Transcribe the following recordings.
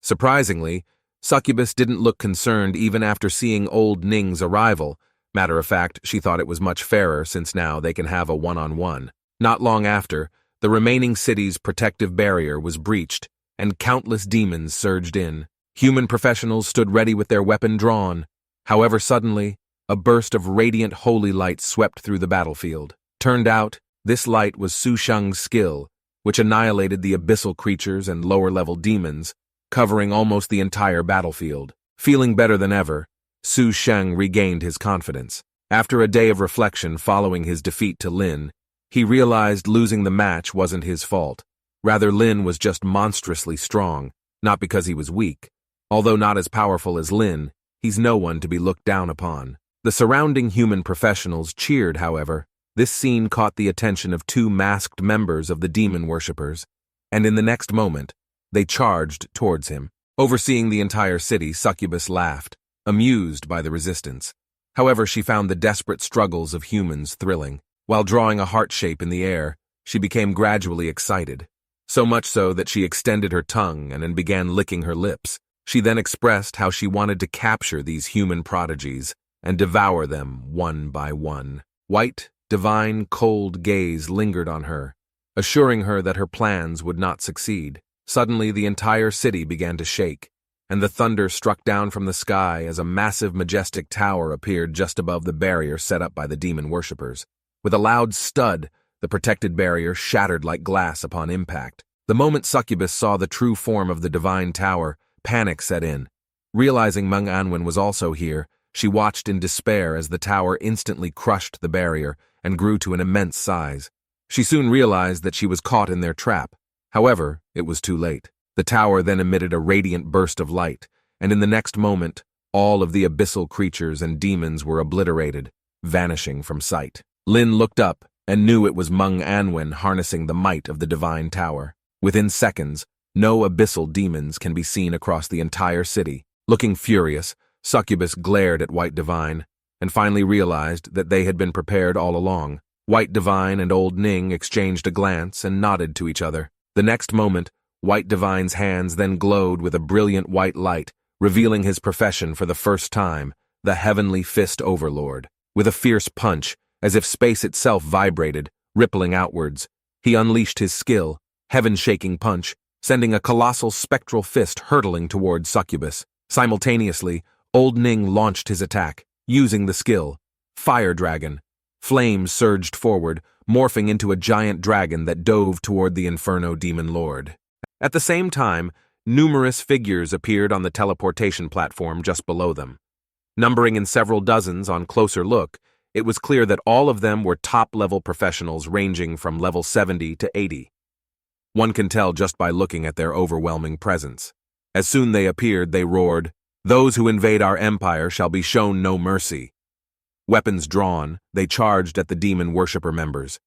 Surprisingly, Succubus didn't look concerned even after seeing old Ning's arrival. Matter of fact, she thought it was much fairer since now they can have a one-on-one. Not long after, the remaining city's protective barrier was breached, and countless demons surged in. Human professionals stood ready with their weapon drawn. However, suddenly, a burst of radiant holy light swept through the battlefield. Turned out, this light was Su Sheng's skill, which annihilated the abyssal creatures and lower-level demons, covering almost the entire battlefield. Feeling better than ever, Su Sheng regained his confidence. After a day of reflection following his defeat to Lin, he realized losing the match wasn't his fault. Rather, Lin was just monstrously strong, not because he was weak. Although not as powerful as Lin, he's no one to be looked down upon. The surrounding human professionals cheered, however. This scene caught the attention of two masked members of the demon worshippers, and in the next moment, they charged towards him. Overseeing the entire city, Succubus laughed, amused by the resistance. However, she found the desperate struggles of humans thrilling. While drawing a heart shape in the air, she became gradually excited. So much so that she extended her tongue and began licking her lips. She then expressed how she wanted to capture these human prodigies and devour them one by one. White, divine, cold gaze lingered on her, assuring her that her plans would not succeed. Suddenly, the entire city began to shake, and the thunder struck down from the sky as a massive, majestic tower appeared just above the barrier set up by the demon worshippers. With a loud stud, the protected barrier shattered like glass upon impact. The moment Succubus saw the true form of the divine tower, panic set in. Realizing Meng Anwen was also here, she watched in despair as the tower instantly crushed the barrier and grew to an immense size. She soon realized that she was caught in their trap. However, it was too late. The tower then emitted a radiant burst of light, and in the next moment, all of the abyssal creatures and demons were obliterated, vanishing from sight. Lin looked up and knew it was Meng Anwen harnessing the might of the divine tower. Within seconds, no abyssal demons can be seen across the entire city. Looking furious, Succubus glared at White Divine, and finally realized that they had been prepared all along. White Divine and Old Ning exchanged a glance and nodded to each other. The next moment, White Divine's hands then glowed with a brilliant white light, revealing his profession for the first time, the Heavenly Fist Overlord. With a fierce punch, as if space itself vibrated, rippling outwards, he unleashed his skill, Heaven-Shaking Punch, sending a colossal spectral fist hurtling towards Succubus. Simultaneously, Old Ning launched his attack, using the skill, Fire Dragon. Flames surged forward, morphing into a giant dragon that dove toward the Inferno Demon Lord. At the same time, numerous figures appeared on the teleportation platform just below them. Numbering in several dozens on closer look, it was clear that all of them were top-level professionals ranging from level 70 to 80. One can tell just by looking at their overwhelming presence. As soon they appeared, they roared, "Those who invade our empire shall be shown no mercy." Weapons drawn, they charged at the demon worshipper members.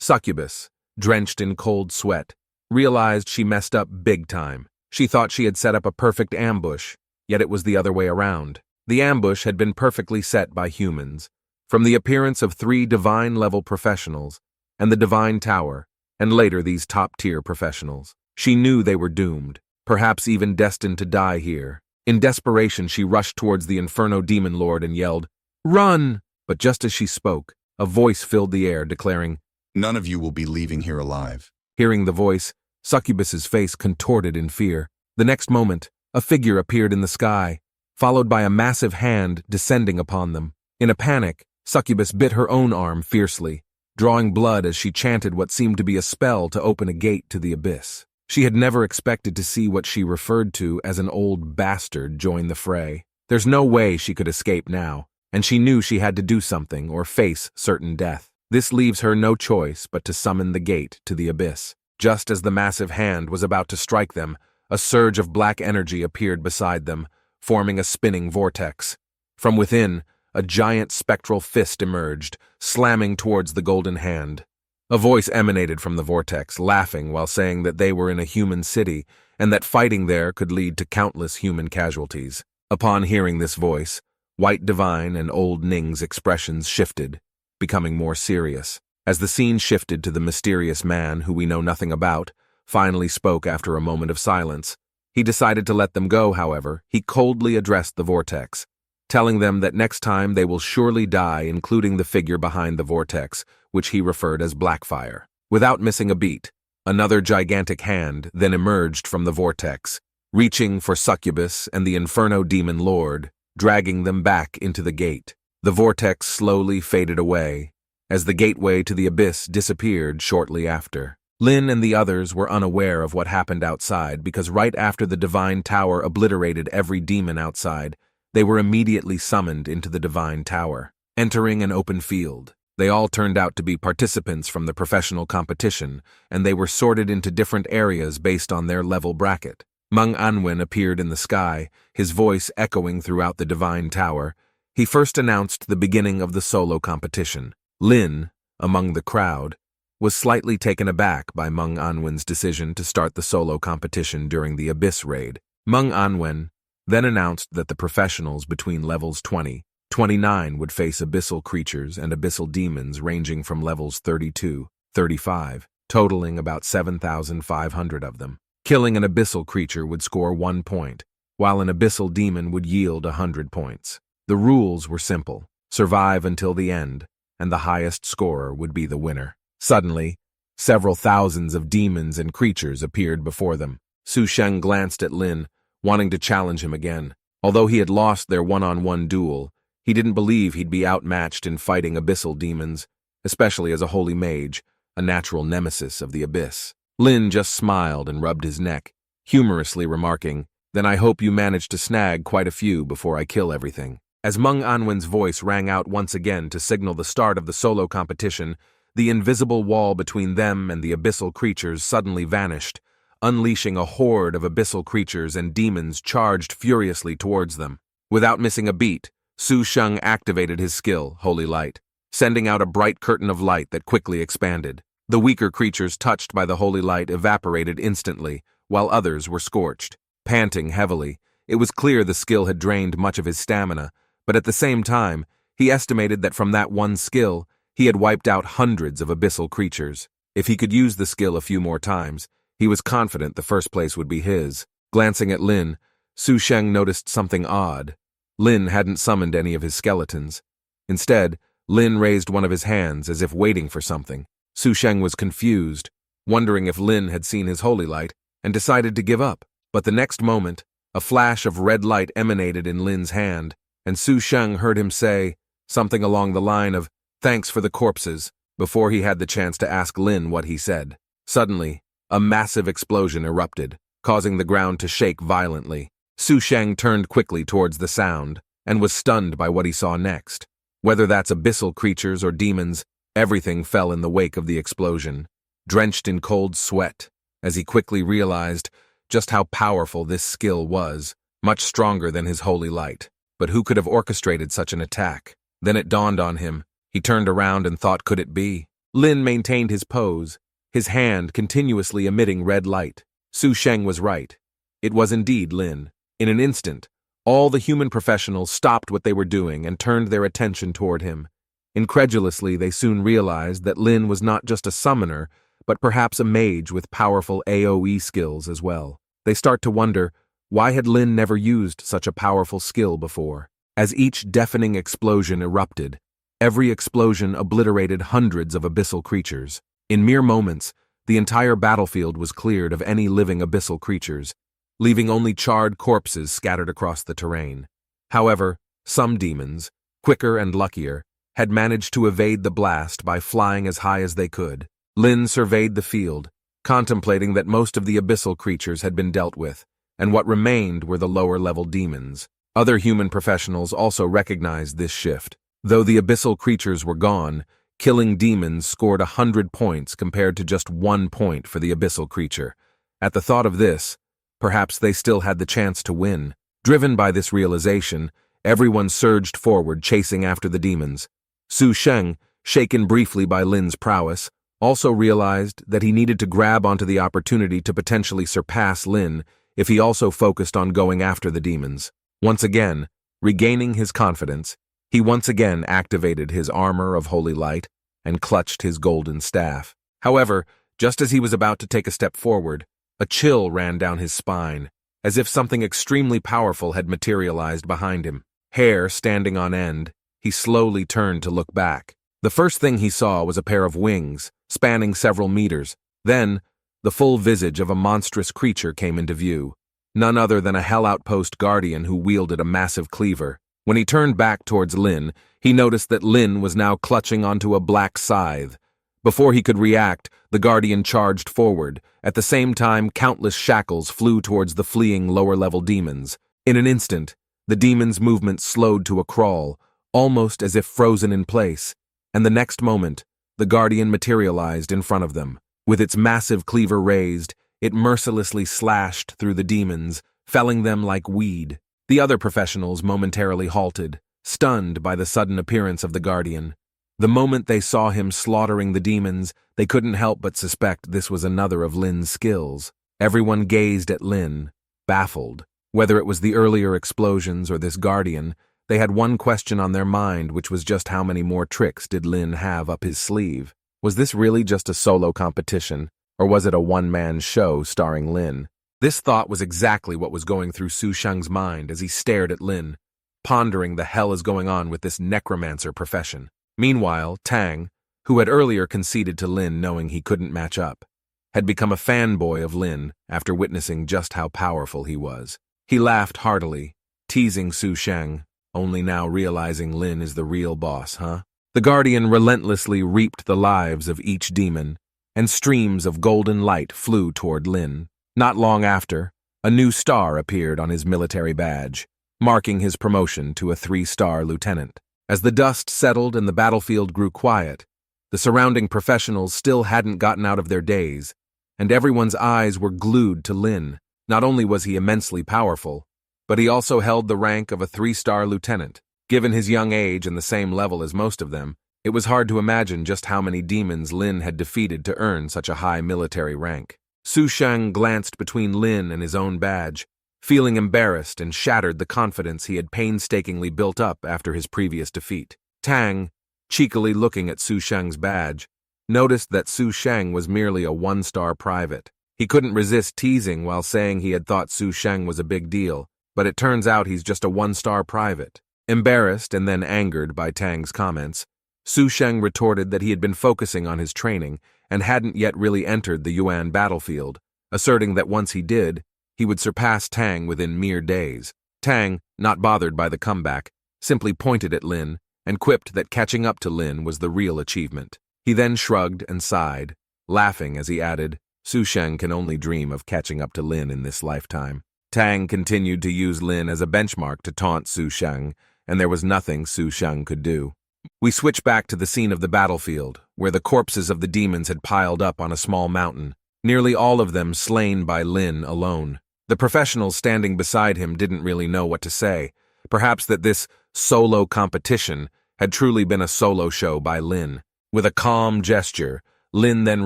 Succubus, drenched in cold sweat, realized she messed up big time. She thought she had set up a perfect ambush, yet it was the other way around. The ambush had been perfectly set by humans. From the appearance of 3 divine-level professionals, and the divine tower, and later these top-tier professionals, she knew they were doomed, perhaps even destined to die here. In desperation, she rushed towards the Inferno Demon Lord and yelled, "Run!" But just as she spoke, a voice filled the air declaring, "None of you will be leaving here alive." Hearing the voice, Succubus's face contorted in fear. The next moment, a figure appeared in the sky, followed by a massive hand descending upon them. In a panic, Succubus bit her own arm fiercely, drawing blood as she chanted what seemed to be a spell to open a gate to the abyss. She had never expected to see what she referred to as an old bastard join the fray. There's no way she could escape now, and she knew she had to do something or face certain death. This leaves her no choice but to summon the gate to the abyss. Just as the massive hand was about to strike them, a surge of black energy appeared beside them, forming a spinning vortex. From within, a giant spectral fist emerged, slamming towards the golden hand. A voice emanated from the vortex, laughing while saying that they were in a human city and that fighting there could lead to countless human casualties. Upon hearing this voice, White Divine and Old Ning's expressions shifted, becoming more serious. As the scene shifted to the mysterious man who we know nothing about, finally spoke after a moment of silence. He decided to let them go, however. He coldly addressed the vortex, telling them that next time they will surely die, including the figure behind the vortex, which he referred as Blackfire. Without missing a beat, another gigantic hand then emerged from the vortex, reaching for Succubus and the Inferno Demon Lord, dragging them back into the gate. The vortex slowly faded away, as the gateway to the abyss disappeared shortly after. Lin and the others were unaware of what happened outside because right after the Divine Tower obliterated every demon outside, they were immediately summoned into the Divine Tower. Entering an open field, they all turned out to be participants from the professional competition, and they were sorted into different areas based on their level bracket. Mung Anwen appeared in the sky, his voice echoing throughout the Divine Tower. He first announced the beginning of the solo competition. Lin, among the crowd, was slightly taken aback by Mung Anwen's decision to start the solo competition during the Abyss raid. Mung Anwen then announced that the professionals between levels 20-29 would face abyssal creatures and abyssal demons ranging from levels 32-35, totaling about 7,500 of them. Killing an abyssal creature would score 1 point, while an abyssal demon would yield 100 points. The rules were simple: survive until the end, and the highest scorer would be the winner. Suddenly, several thousands of demons and creatures appeared before them. Su Sheng glanced at Lin, wanting to challenge him again. Although he had lost their one-on-one duel, he didn't believe he'd be outmatched in fighting abyssal demons, especially as a holy mage, a natural nemesis of the abyss. Lin just smiled and rubbed his neck, humorously remarking, "Then I hope you manage to snag quite a few before I kill everything." As Mung Anwen's voice rang out once again to signal the start of the solo competition, the invisible wall between them and the abyssal creatures suddenly vanished, unleashing a horde of abyssal creatures and demons charged furiously towards them. Without missing a beat, Su Sheng activated his skill, Holy Light, sending out a bright curtain of light that quickly expanded. The weaker creatures touched by the holy light evaporated instantly, while others were scorched. Panting heavily, it was clear the skill had drained much of his stamina, but at the same time, he estimated that from that one skill, he had wiped out hundreds of abyssal creatures. If he could use the skill a few more times, he was confident the first place would be his. Glancing at Lin, Su Sheng noticed something odd. Lin hadn't summoned any of his skeletons. Instead, Lin raised one of his hands as if waiting for something. Su Sheng was confused, wondering if Lin had seen his holy light, and decided to give up. But the next moment, a flash of red light emanated in Lin's hand, and Su Sheng heard him say something along the line of, "Thanks for the corpses," before he had the chance to ask Lin what he said. Suddenly, a massive explosion erupted, causing the ground to shake violently. Su Sheng turned quickly towards the sound, and was stunned by what he saw next. Whether that's abyssal creatures or demons, everything fell in the wake of the explosion, drenched in cold sweat, as he quickly realized just how powerful this skill was, much stronger than his holy light. But who could have orchestrated such an attack? Then it dawned on him. He turned around and thought, could it be? Lin maintained his pose, his hand continuously emitting red light. Su Sheng was right. It was indeed Lin. In an instant, all the human professionals stopped what they were doing and turned their attention toward him. Incredulously, they soon realized that Lin was not just a summoner, but perhaps a mage with powerful AoE skills as well. They start to wonder, why had Lin never used such a powerful skill before? As each deafening explosion erupted, every explosion obliterated hundreds of abyssal creatures. In mere moments, the entire battlefield was cleared of any living abyssal creatures, leaving only charred corpses scattered across the terrain. However, some demons, quicker and luckier, had managed to evade the blast by flying as high as they could. Lin surveyed the field, contemplating that most of the abyssal creatures had been dealt with, and what remained were the lower-level demons. Other human professionals also recognized this shift. Though the abyssal creatures were gone, killing demons scored 100 points compared to just 1 point for the abyssal creature. At the thought of this, perhaps they still had the chance to win. Driven by this realization, everyone surged forward, chasing after the demons. Su Sheng, shaken briefly by Lin's prowess, also realized that he needed to grab onto the opportunity to potentially surpass Lin if he also focused on going after the demons. Once again, regaining his confidence, he once again activated his armor of holy light and clutched his golden staff. However, just as he was about to take a step forward, a chill ran down his spine, as if something extremely powerful had materialized behind him. Hair standing on end, he slowly turned to look back. The first thing he saw was a pair of wings, spanning several meters. Then, the full visage of a monstrous creature came into view. None other than a Hell Outpost guardian who wielded a massive cleaver. When he turned back towards Lin, he noticed that Lin was now clutching onto a black scythe. Before he could react, the guardian charged forward. At the same time, countless shackles flew towards the fleeing lower-level demons. In an instant, the demons' movement slowed to a crawl, almost as if frozen in place, and the next moment, the guardian materialized in front of them. With its massive cleaver raised, it mercilessly slashed through the demons, felling them like weed. The other professionals momentarily halted, stunned by the sudden appearance of the guardian. The moment they saw him slaughtering the demons, they couldn't help but suspect this was another of Lin's skills. Everyone gazed at Lin, baffled. Whether it was the earlier explosions or this guardian, they had one question on their mind, which was just how many more tricks did Lin have up his sleeve? Was this really just a solo competition, or was it a one-man show starring Lin? This thought was exactly what was going through Su Sheng's mind as he stared at Lin, pondering the hell is going on with this necromancer profession. Meanwhile, Tang, who had earlier conceded to Lin knowing he couldn't match up, had become a fanboy of Lin after witnessing just how powerful he was. He laughed heartily, teasing Su Sheng, only now realizing Lin is the real boss, huh? The guardian relentlessly reaped the lives of each demon, and streams of golden light flew toward Lin. Not long after, a new star appeared on his military badge, marking his promotion to a 3-star lieutenant. As the dust settled and the battlefield grew quiet, the surrounding professionals still hadn't gotten out of their daze, and everyone's eyes were glued to Lin. Not only was he immensely powerful, but he also held the rank of a 3-star lieutenant. Given his young age and the same level as most of them, it was hard to imagine just how many demons Lin had defeated to earn such a high military rank. Su Sheng glanced between Lin and his own badge, feeling embarrassed and shattered the confidence he had painstakingly built up after his previous defeat. Tang, cheekily looking at Su Sheng's badge, noticed that Su Sheng was merely a 1-star private. He couldn't resist teasing while saying he had thought Su Sheng was a big deal, but it turns out he's just a 1-star private. Embarrassed and then angered by Tang's comments, Su Sheng retorted that he had been focusing on his training and hadn't yet really entered the Yuan battlefield, asserting that once he did, he would surpass Tang within mere days. Tang, not bothered by the comeback, simply pointed at Lin and quipped that catching up to Lin was the real achievement. He then shrugged and sighed, laughing as he added, Su Sheng can only dream of catching up to Lin in this lifetime. Tang continued to use Lin as a benchmark to taunt Su Sheng, and there was nothing Su Sheng could do. We switch back to the scene of the battlefield, where the corpses of the demons had piled up on a small mountain, nearly all of them slain by Lin alone. The professionals standing beside him didn't really know what to say, perhaps that this solo competition had truly been a solo show by Lin. With a calm gesture, Lin then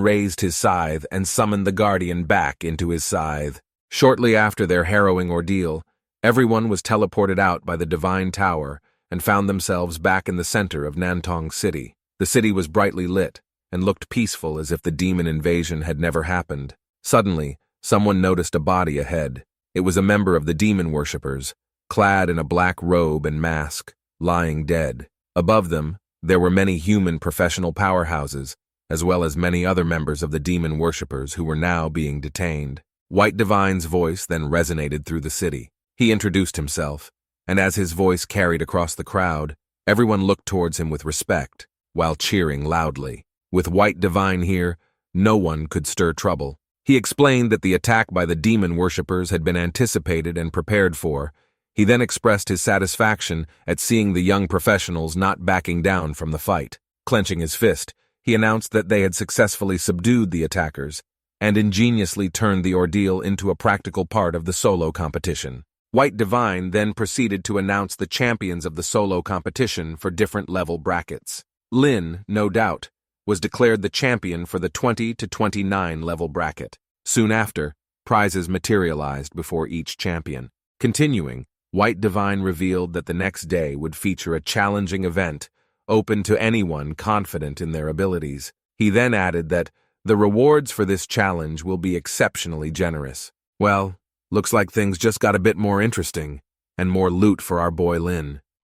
raised his scythe and summoned the guardian back into his scythe. Shortly after their harrowing ordeal, everyone was teleported out by the Divine Tower and found themselves back in the center of Nantong City. The city was brightly lit and looked peaceful as if the demon invasion had never happened. Suddenly, someone noticed a body ahead. It was a member of the demon worshippers, clad in a black robe and mask, lying dead. Above them, there were many human professional powerhouses, as well as many other members of the demon worshippers who were now being detained. White Divine's voice then resonated through the city. He introduced himself, and as his voice carried across the crowd, everyone looked towards him with respect, while cheering loudly. With White Divine here, no one could stir trouble. He explained that the attack by the demon worshippers had been anticipated and prepared for. He then expressed his satisfaction at seeing the young professionals not backing down from the fight. Clenching his fist, he announced that they had successfully subdued the attackers and ingeniously turned the ordeal into a practical part of the solo competition. White Divine then proceeded to announce the champions of the solo competition for different level brackets. Lin, no doubt, was declared the champion for the 20 to 29 level bracket. Soon after, prizes materialized before each champion. Continuing, White Divine revealed that the next day would feature a challenging event open to anyone confident in their abilities. He then added that the rewards for this challenge will be exceptionally generous. Well, Looks like things just got a bit more interesting, and more loot for our boy Lin.